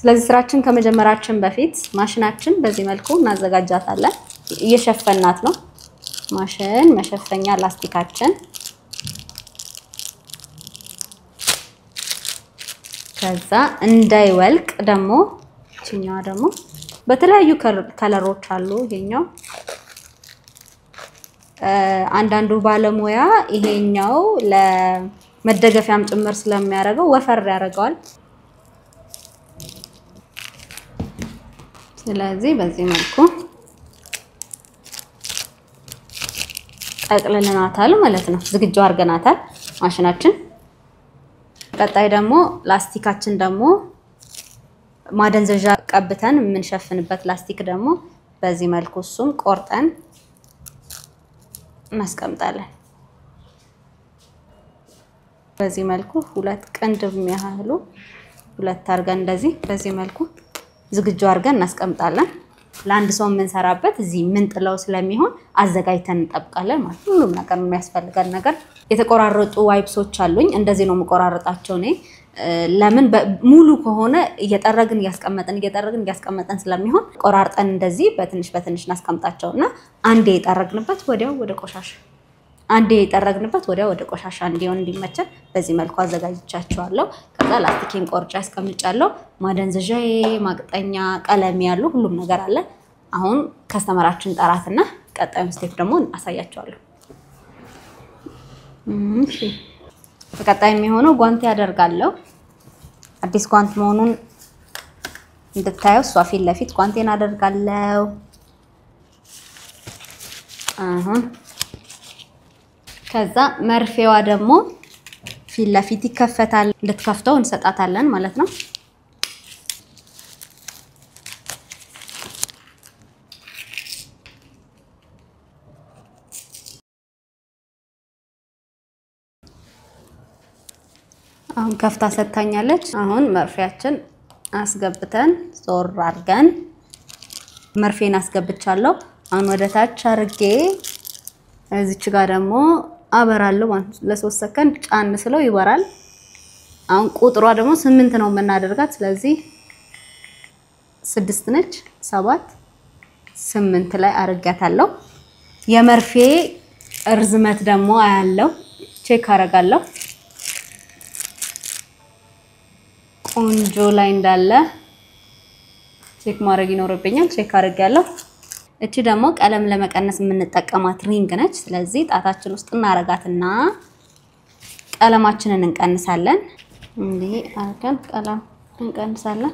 ስለዚህ ስራችን ከመጀመራችን በፊት ማሽናችን በዚህ መልኩ እናዘጋጃታለን እየሸፈናት ነው ማሽን መሸፈኛ ላስቲካችን ከዛ እንዳይወልቅ ደግሞ እቺኛዋ ደግሞ በተለያዩ ከለሮች አሉ ይሄኛው አንዳንዱ ባለሙያ ይሄኛው ለመደገፊያም ጭምር ስለሚያደርገው ወፈር ያደርጋል ስለዚህ በዚህ መልኩ ጠቅልለናታል ማለት ነው ዝግጁ አድርገናታል ማሽናችን ቀጣይ ደግሞ ላስቲካችን ደግሞ ማደንዘዣ ቀብተን የምንሸፍንበት ላስቲክ ደግሞ በዚህ መልኩ እሱም ቆርጠን እናስቀምጣለን በዚህ መልኩ ሁለት ቅንድብ የሚያህሉ ሁለት አድርገን እንደዚህ በዚህ መልኩ ዝግጁ አድርገን እናስቀምጣለን ለአንድ ሰው የምንሰራበት እዚህ ምን ጥለው ስለሚሆን አዘጋጅተን እንጠብቃለን ማለት ሁሉም ነገር የሚያስፈልገን ነገር የተቆራረጡ ዋይፕሶች አሉኝ እንደዚህ ነው መቆራረጣቸው ነው ለምን ሙሉ ከሆነ እየጠረግን ያስቀመጠን ስለሚሆን ቆራርጠን እንደዚህ በትንሽ እናስቀምጣቸውና አንዴ የጠረግንበት ወዲያው ወደ ቆሻሻ እንዲሆን እንዲመቸን በዚህ መልኩ አዘጋጅቻቸዋለሁ ከዛ ላስቲኬን ቆርጬ አስቀምጫለሁ ማደንዘዣዬ ማቅጠኛ ቀለም ያሉ ሁሉም ነገር አለ አሁን ከስተመራችን ጠራትና ቀጣዩን ስቴፕ ደግሞ አሳያቸዋለሁ እሺ በቀጣይ የሚሆነው ጓንት ያደርጋለሁ አዲስ ጓንት መሆኑን እንድታዩ ሷፊል ለፊት ጓንቴን አደርጋለሁ አሁን ከዛ መርፌዋ ደግሞ ፊት ለፊት ይከፈታል ልትከፍተው እንሰጣታለን ማለት ነው አሁን ከፍታ ሰጣኛለች አሁን መርፌያችን አስገብተን ዞር አድርገን መርፌን አስገብቻለሁ አሁን ወደ ታች አርጌ እዚች ጋር ደግሞ አበራለሁ ማለት ለ3 ሰከንድ ጫን ስለው ይበራል አሁን ቁጥሯ ደግሞ 8 ነው የምናደርጋት ስለዚህ 6 ነች 7 8 ላይ አርጋታለሁ የመርፌ እርዝመት ደግሞ አያለው ቼክ አረጋለሁ ቆንጆ ላይ እንዳለ ቼክ ማድረግ ይኖርብኛል ቼክ አርጋለሁ እቺ ደግሞ ቀለም ለመቀነስ የምንጠቀማት ሪንግ ነች ስለዚህ ጣታችን ውስጥ እናረጋትና ቀለማችንን እንቀንሳለን እንዴ አርገን ቀለም እንቀንሳለን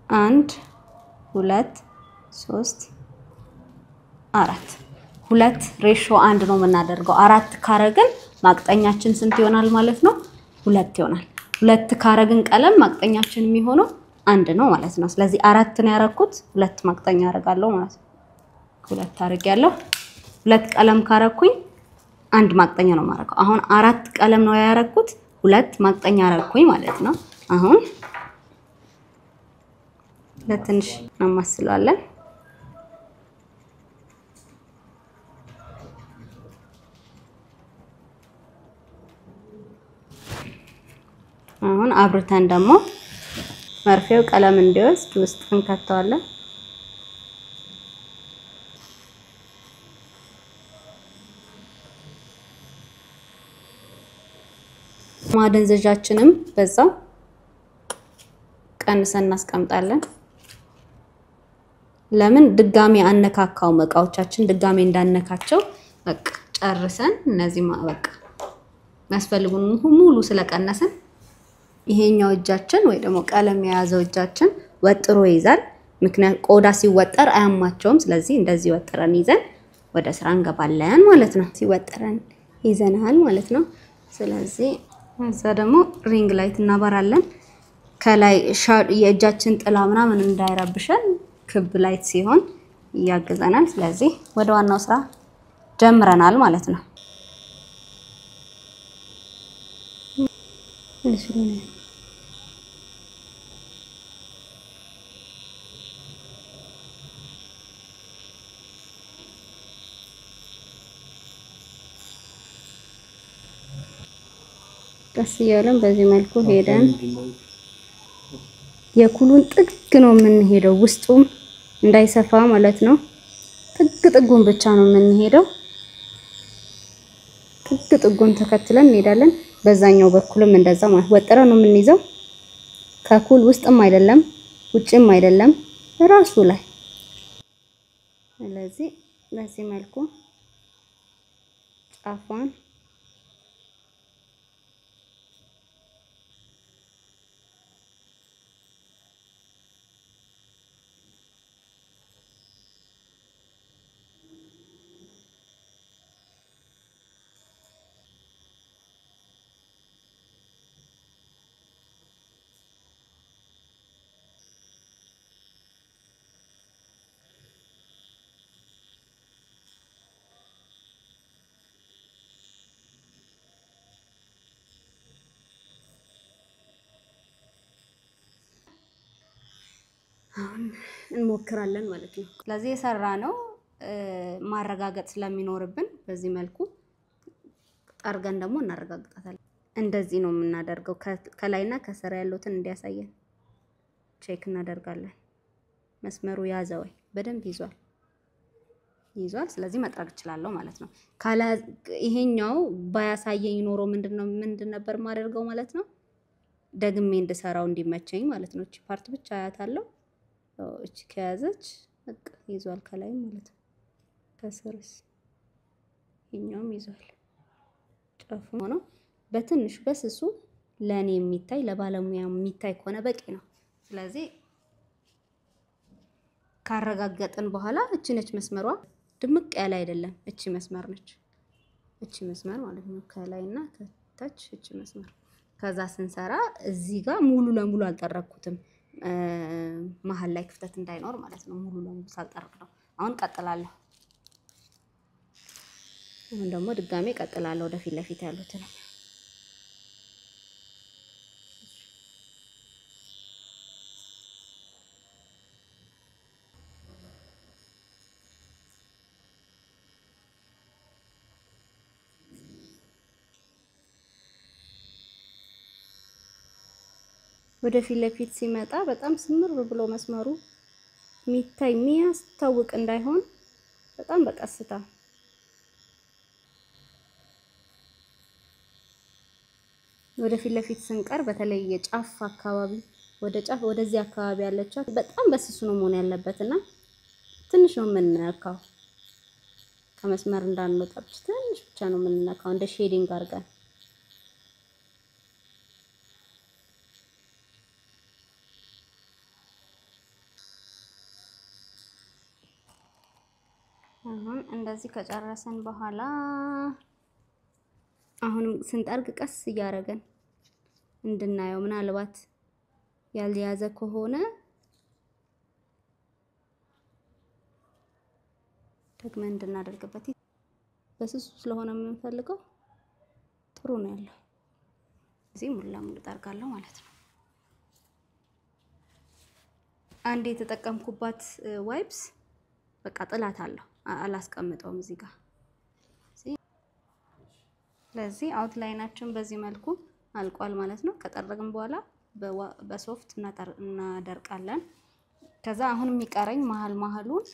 1 2 3 4 2 ሬሾ 1 ነው የምናደርገው 4 ካረግን ማቅጠኛችን ስንት ይሆናል ማለት ነው 2 ይሆናል 2 ካረግን ቀለም ማቅጠኛችን የሚሆነው 1 ነው ማለት ነው ስለዚህ 4 ነው ያረኩት 2 ማቅጠኛ አረጋለሁ ማለት ነው 2 አርጋለሁ 2 ቀለም ካረኩኝ 1 ማቅጠኛ ነው ማረከው አሁን 4 ቀለም ነው ያረኩት 2 ማቅጠኛ አረኩኝ ማለት ነው አሁን ለትንሽ እናማስለዋለን አሁን አብርተን ደግሞ መርፌው ቀለም እንዲወስድ ውስጥ እንከተዋለን ማደንዘዣችንም በዛው ቀንሰን እናስቀምጣለን ለምን ድጋሚ አነካካው መቃዎቻችን ድጋሚ እንዳነካቸው በቃ ጨርሰን እነዚህ በቃ መስፈልጉን ሙሉ ስለቀነሰን ይሄኛው እጃችን ወይ ደግሞ ቀለም የያዘው እጃችን ወጥሮ ይዛል ምክንያት ቆዳ ሲወጠር አያማቸውም ስለዚህ እንደዚህ ወጥረን ይዘን ወደ ስራ እንገባለን ማለት ነው ሲወጥረን ይዘናል ማለት ነው ስለዚህ እዛ ደግሞ ሪንግ ላይት እናበራለን ከላይ የእጃችን ጥላ ምናምን እንዳይረብሸን ክብ ላይት ሲሆን ያገዛናል ስለዚህ ወደ ዋናው ስራ ጀምረናል ማለት ነው እሺ ቀስ እያለን በዚህ መልኩ ሄደን የኩሉን ጥግ ነው የምንሄደው ውስጡም እንዳይሰፋ ማለት ነው ጥጉን ብቻ ነው የምንሄደው ጥጉን ተከትለን እንሄዳለን በዛኛው በኩልም እንደዛ ማለት ወጥረን ነው የምንይዘው ከኩል ውስጥም አይደለም ውጭም አይደለም ራሱ ላይ ስለዚህ በዚህ መልኩ ጫፏን እንሞክራለን ማለት ነው ስለዚህ የሰራነው ማረጋገጥ ስለሚኖርብን በዚህ መልኩ ጠርገን ደግሞ እናረጋግጣታለን እንደዚህ ነው የምናደርገው ከላይና ከስር ያሉትን እንዲያሳየን ቼክ እናደርጋለን መስመሩ ያዘው በደንብ ይዟል ስለዚህ መጥረግ ይችላል ማለት ነው ካላ ይሄኛው ባያሳየኝ ኖሮ ምንድን ነበር ማደርገው ማለት ነው ደግሜ እንድሰራው እንዲመቸኝ ማለት ነው እቺ ፓርት ብቻ ያታለው እቺ ከያዘች በቃ ይዟል ከላይ ማለት ነው ከስርስ ይሄኛውም ይዟል ጫፉ ሆኖ በትንሽ በስሱ ለኔ የሚታይ ለባለሙያ የሚታይ ከሆነ በቂ ነው ስለዚህ ካረጋገጥን በኋላ እቺ ነች መስመሯ ድምቅ ያለ አይደለም እቺ መስመር ነች እቺ መስመር ማለት ነው ከላይና ከታች እቺ መስመር ከዛ ስንሰራ እዚህ ጋር ሙሉ ለሙሉ አልጠረኩትም መሃል ላይ ክፍተት እንዳይኖር ማለት ነው ሙሉ ለሙሉ ሳልጠርቅ ነው አሁን ቀጥላለሁ አሁን ደግሞ ድጋሜ ቀጥላለሁ ወደፊት ለፊት ያሉትን ወደፊት ለፊት ሲመጣ በጣም ስምር ብሎ መስመሩ ሚታይ ሚያስታውቅ እንዳይሆን በጣም በቀስታ ወደፊት ለፊት ስንቀር በተለይ የጫፍ አካባቢ ወደ ጫፍ ወደዚህ አካባቢ ያለቻት በጣም በስሱ ነው መሆን ያለበትና ትንሽ ነው የምንነካው ከመስመር እንዳንወጣ ትንሽ ብቻ ነው የምንነካው እንደ ሼዲንግ አድርገን አሁን እንደዚህ ከጨረሰን በኋላ አሁንም ስንጠርግ ቀስ እያረገን እንድናየው ምናልባት ያልያዘ ከሆነ ደግመን እንድናደርግበት በስሱ ስለሆነ የምንፈልገው ጥሩ ነው ያለው እዚህ ሙሉ ለሙሉ ጠርጋለሁ ማለት ነው አንዴ የተጠቀምኩባት ዋይፕስ በቃ ጥላት አለው አላስቀምጠውም እዚህ ጋር ስለዚህ አውትላይናችን በዚህ መልኩ አልቋል ማለት ነው ከጠረግን በኋላ በሶፍት እናደርቃለን ከዛ አሁን የሚቀረኝ መሃሉን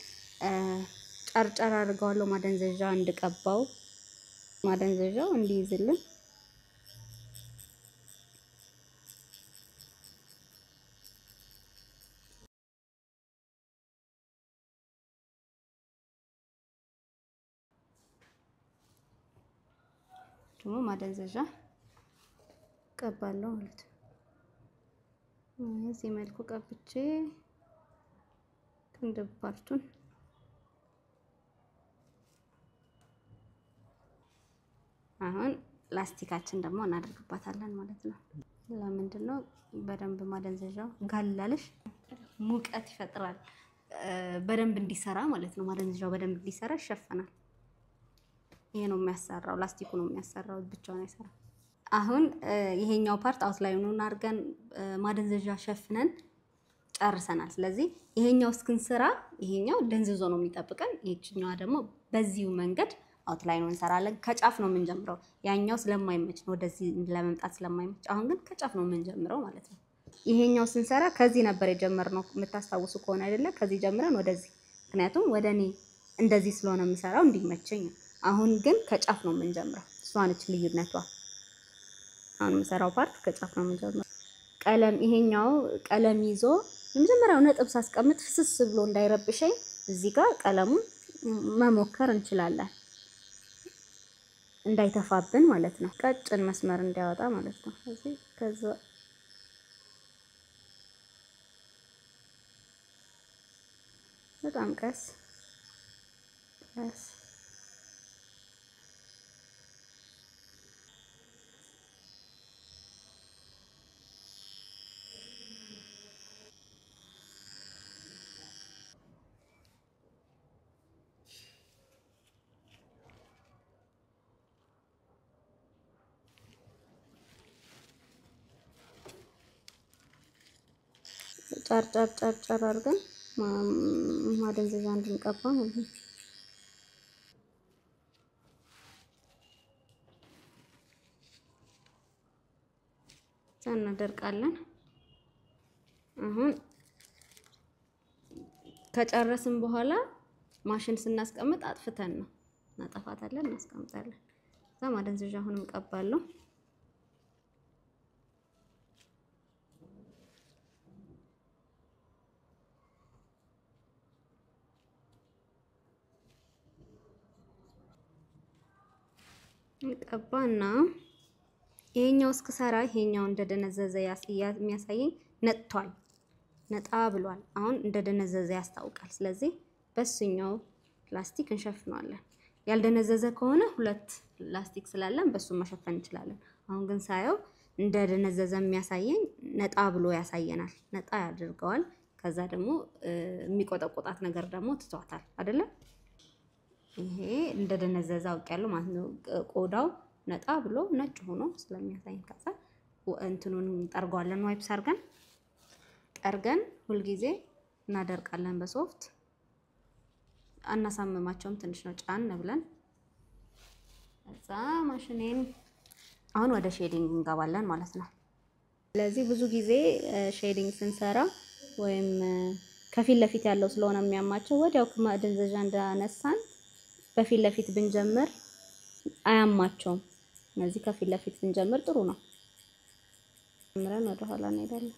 ጨርጨር አድርገዋለሁ ማደንዘዣ እንድቀባው ማደንዘዣው እንዲይዝልን ደግሞ ማደንዘዣ ቀባለሁ ማለት ነው እዚህ መልኩ ቀብቼ እንደባርቱን አሁን ላስቲካችን ደግሞ እናደርግባታለን ማለት ነው ለምንድነው በደንብ ማደንዘዣው ጋላለሽ ሙቀት ይፈጥራል በደንብ እንዲሰራ ማለት ነው ማደንዘዣው በደንብ እንዲሰራ ይሸፈናል ይሄ ነው የሚያሰራው ላስቲኩ ነው የሚያሰራው ብቻውን አይሰራም አሁን ይሄኛው ፓርት አውትላይኑን አድርገን ማደንዘዣ ሸፍነን ጨርሰናል ስለዚህ ይሄኛው እስክንሰራ ይሄኛው ደንዝዞ ነው የሚጠብቀን ይሄኛው ደግሞ በዚሁ መንገድ አውትላይኑን እንሰራለን። ከጫፍ ነው የምንጀምረው። ያኛው ስለማይመች ነው ወደዚህ ለመምጣት ስለማይመች፣ አሁን ግን ከጫፍ ነው የምንጀምረው ማለት ነው። ይሄኛው ስንሰራ ከዚህ ነበር የጀመርነው የምታስታውሱ ከሆነ አይደለ? ከዚህ ጀምረን ወደዚህ፣ ምክንያቱም ወደኔ እንደዚህ ስለሆነ የምሰራው እንዲመቸኝ። አሁን ግን ከጫፍ ነው የምንጀምረው። እሷ ነች ልዩነቷ። አሁን የምሰራው ፓርት ከጫፍ ነው የምንጀምረው። ቀለም ይሄኛው ቀለም ይዞ የመጀመሪያው ነጥብ ሳስቀምጥ ፍስስ ብሎ እንዳይረብሸኝ እዚህ ጋር ቀለሙን መሞከር እንችላለን፣ እንዳይተፋብን ማለት ነው። ቀጭን መስመር እንዲያወጣ ማለት ነው። እዚህ ከዛ በጣም ቀስ ቀስ ጫር ጫር ጫር ጫር አድርገን ማደንዘዣ እንድንቀባ ማለት ነው። እናደርቃለን። አሁን ከጨረስን በኋላ ማሽን ስናስቀምጥ አጥፍተን ነው እናጠፋታለን፣ እናስቀምጣለን። እዛ ማደንዘዣ አሁንም ቀባለሁ። ቀባና ይሄኛው እስከሰራ ይሄኛው እንደደነዘዘ የሚያሳየኝ ነጥቷል፣ ነጣ ብሏል። አሁን እንደደነዘዘ ያስታውቃል። ስለዚህ በሱኛው ፕላስቲክ እንሸፍነዋለን። ያልደነዘዘ ከሆነ ሁለት ፕላስቲክ ስላለን በሱ መሸፈን እንችላለን። አሁን ግን ሳየው እንደደነዘዘ የሚያሳየኝ ነጣ ብሎ ያሳየናል። ነጣ ያደርገዋል። ከዛ ደግሞ የሚቆጠቆጣት ነገር ደግሞ ትቷታል አይደለ? ይሄ እንደደነዘዘ አውቄያለሁ ማለት ነው። ቆዳው ነጣ ብሎ ነጭ ሆኖ ስለሚያሳየን ከዛ እንትኑን እንጠርገዋለን። ዋይፕስ አድርገን ጠርገን ሁልጊዜ እናደርቃለን በሶፍት። አናሳምማቸውም፣ ትንሽ ነው ጫን ብለን። ከዛ ማሽኔን አሁን ወደ ሼዲንግ እንገባለን ማለት ነው። ስለዚህ ብዙ ጊዜ ሼዲንግ ስንሰራ ወይም ከፊት ለፊት ያለው ስለሆነ የሚያማቸው ወዲያው ማደንዘዣ እንዳነሳን በፊት ለፊት ብንጀምር አያማቸውም። ስለዚህ ከፊት ለፊት ብንጀምር ጥሩ ነው። ጀምረን ወደ ኋላ እንሄዳለን።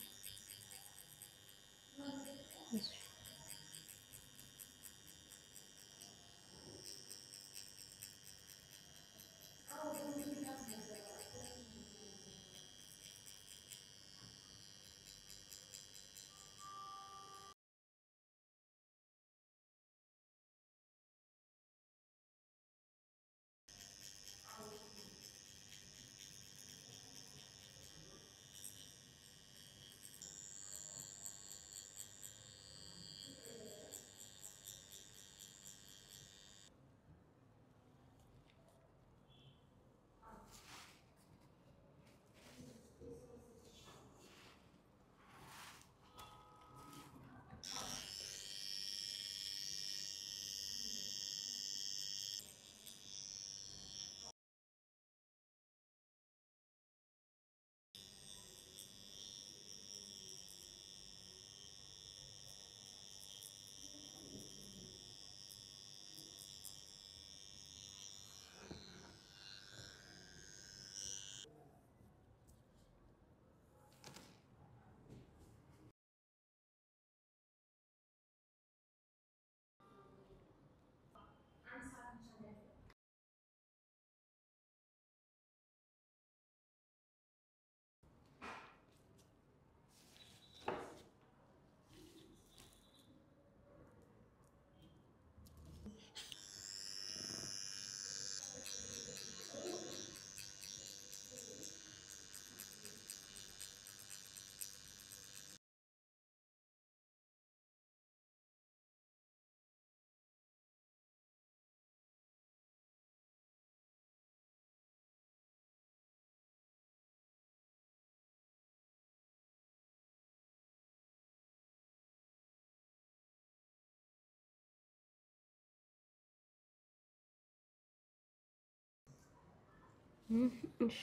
እሺ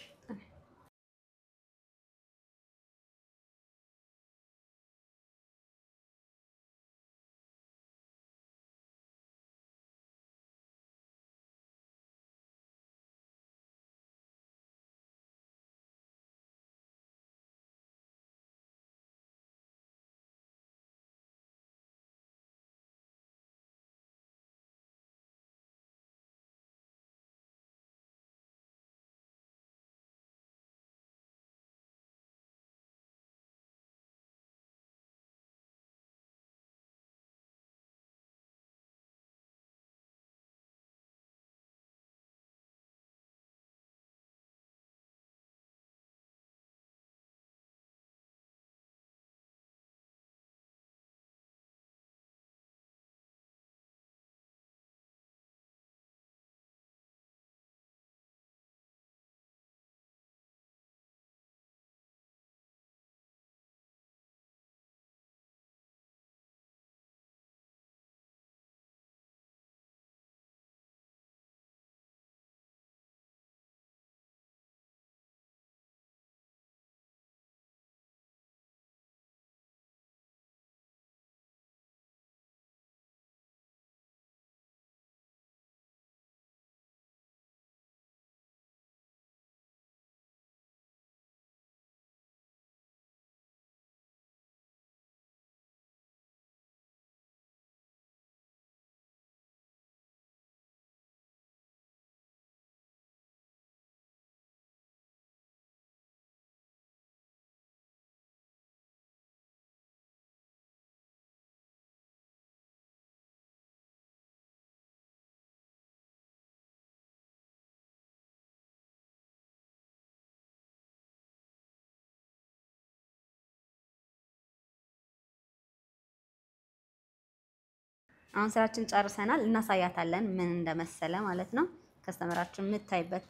አሁን ስራችን ጨርሰናል እናሳያታለን ምን እንደመሰለ ማለት ነው ከስተመራችን የምታይበት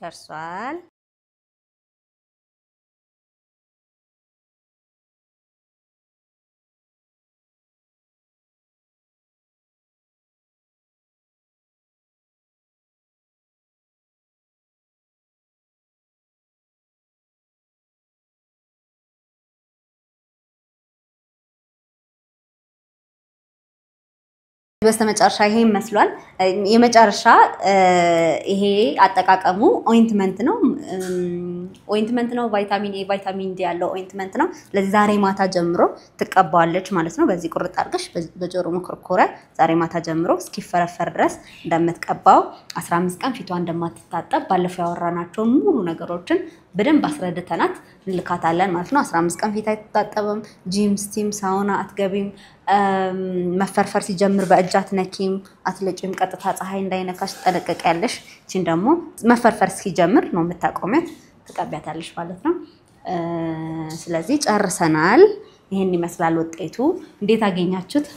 ደርሷል በስተመጨረሻ ይሄ ይመስላል የመጨረሻ ይሄ አጠቃቀሙ ኦይንትመንት ነው ቫይታሚን ኤ ቫይታሚን ዲ ያለው ኦይንትመንት ነው ለዚህ ዛሬ ማታ ጀምሮ ትቀባዋለች ማለት ነው በዚህ ቁርጥ አድርገሽ በጆሮ መኮርኮሪያ ዛሬ ማታ ጀምሮ እስኪፈረፈር ድረስ እንደምትቀባው 15 ቀን ፊቷ እንደማትታጠብ ባለፈው ያወራናቸው ሙሉ ነገሮችን በደንብ አስረድተናት እንልካታለን ማለት ነው 15 ቀን ፊት አይታጠብም ጂም ስቲም ሳውና አትገቢም መፈርፈር ሲጀምር በእጃት ነኪም አትለጭም ቀጥታ ፀሐይ እንዳይነካሽ ተጠነቀቂያለሽ እቺን ደግሞ መፈርፈር ሲጀምር ነው የምታቆሚያት ተቀበያታለሽ ማለት ነው ስለዚህ ጨርሰናል ይሄን ይመስላል ውጤቱ እንዴት አገኛችሁት